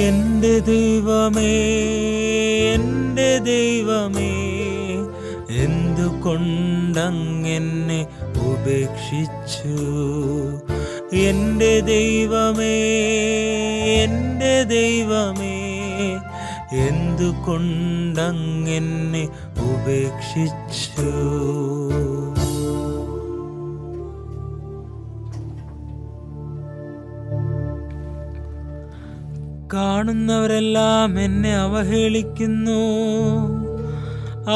എൻ്റെ ദൈവമേ, എൻ്റെ ദൈവമേ, എന്തുകൊണ്ടങ്ങെന്നെ ഉപേക്ഷിച്ചു? എൻ്റെ ദൈവമേ, എൻ്റെ ദൈവമേ, എന്തുകൊണ്ടങ്ങെന്നെ ഉപേക്ഷിച്ചു? കാണുന്നവരെല്ലാം എന്നെ അവഹേളിക്കുന്നു.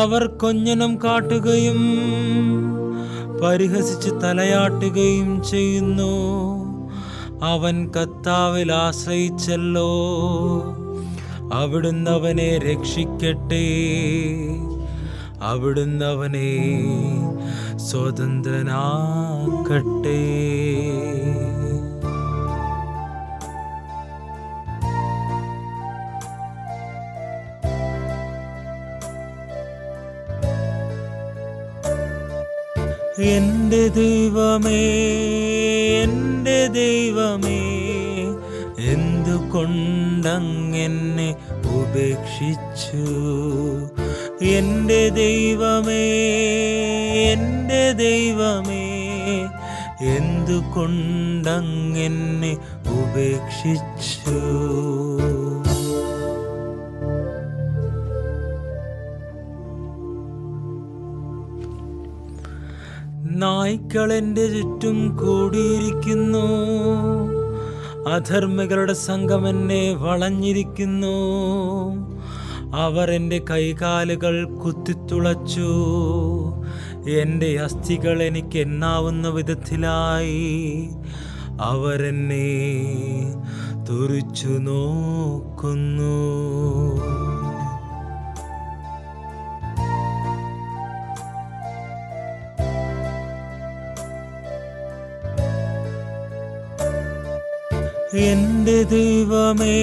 അവർ കൊഞ്ഞനം കാട്ടുകയും പരിഹസിച്ച് തലയാട്ടുകയും ചെയ്യുന്നു. അവൻ കർത്താവിൽ ആശ്രയിച്ചല്ലോ, അവിടുന്ന് അവനെ രക്ഷിക്കട്ടെ, അവിടുന്ന് അവനെ സ്വതന്ത്രനാക്കട്ടെ. എൻ്റെ ദൈവമേ, എൻ്റെ ദൈവമേ, എന്തുകൊണ്ടങ്ങെന്നെ ഉപേക്ഷിച്ചു? എൻ്റെ ദൈവമേ, എൻ്റെ ദൈവമേ, എന്തുകൊണ്ടങ്ങെന്നെ ഉപേക്ഷിച്ചു? നായ്ക്കൾ എൻ്റെ ചുറ്റും കൂടിയിരിക്കുന്നു. അധർമ്മികളുടെ സംഘം എന്നെ വളഞ്ഞിരിക്കുന്നു. അവർ എൻ്റെ കൈകാലുകൾ കുത്തിത്തുളച്ചു. എൻ്റെ അസ്ഥികൾ എനിക്ക് എണ്ണാവുന്ന വിധത്തിലായി. അവരെന്നെ തുറിച്ചു നോക്കുന്നു. എൻ്റെ ദൈവമേ,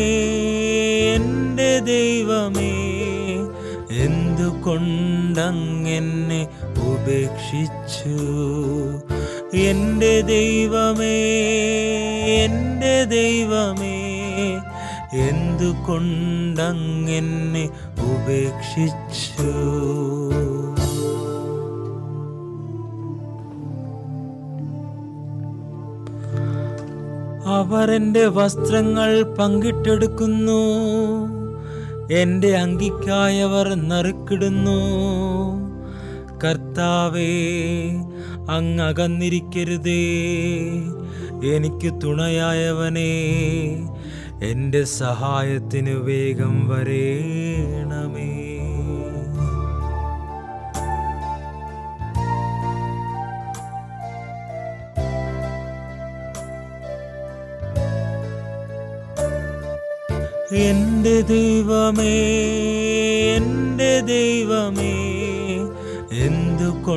എൻ്റെ ദൈവമേ, എന്തുകൊണ്ടങ്ങെന്നെ ഉപേക്ഷിച്ചു? എൻ്റെ ദൈവമേ, എൻ്റെ ദൈവമേ, എന്തുകൊണ്ടങ്ങെന്നെ ഉപേക്ഷിച്ചു? അവർ എൻ്റെ വസ്ത്രങ്ങൾ പങ്കിട്ടെടുക്കുന്നു. എൻ്റെ അങ്കിക്കായവർ നറുക്കിടുന്നു. കർത്താവേ, അങ്ങ് അകന്നിരിക്കരുതേ. എനിക്ക് തുണയായവനേ, എൻ്റെ സഹായത്തിനു വേഗം വരേണമേ. എൻ്റെ ദൈവമേ, എൻ്റെ ദൈവമേ, എന്തുകൊണ്ടങ്ങെന്നെ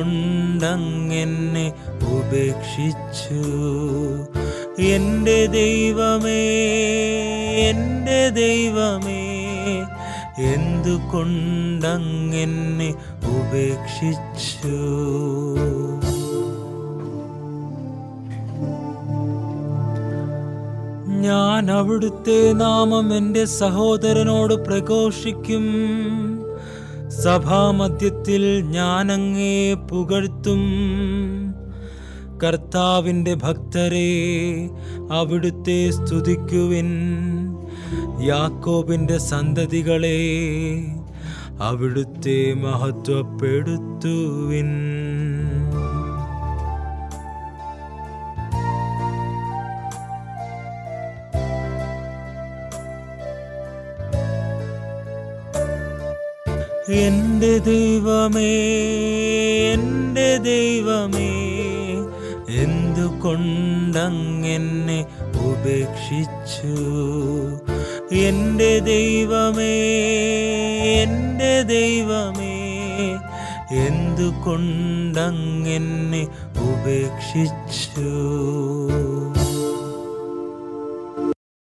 ഉപേക്ഷിച്ചു? എൻ്റെ ദൈവമേ, എൻ്റെ ദൈവമേ, എന്തുകൊണ്ടങ്ങെന്നെ ഉപേക്ഷിച്ചു? ഞാൻ അവിടുത്തെ നാമം എൻ്റെ സഹോദരനോട് പ്രഘോഷിക്കും. സഭാമധ്യത്തിൽ ഞാൻ അങ്ങേ പുകഴ്ത്തും. കർത്താവിൻ്റെ ഭക്തരെ, അവിടുത്തെ സ്തുതിക്കുവിൻ. യാക്കോബിൻ്റെ സന്തതികളെ, അവിടുത്തെ മഹത്വപ്പെടുത്തുവിൻ. എൻ്റെ ദൈവമേ, എൻ്റെ ദൈവമേ, എന്തുകൊണ്ടങ്ങെന്നെ ഉപേക്ഷിച്ചു? എൻ്റെ ദൈവമേ, എൻ്റെ ദൈവമേ, എന്തുകൊണ്ടങ്ങെന്നെ ഉപേക്ഷിച്ചു?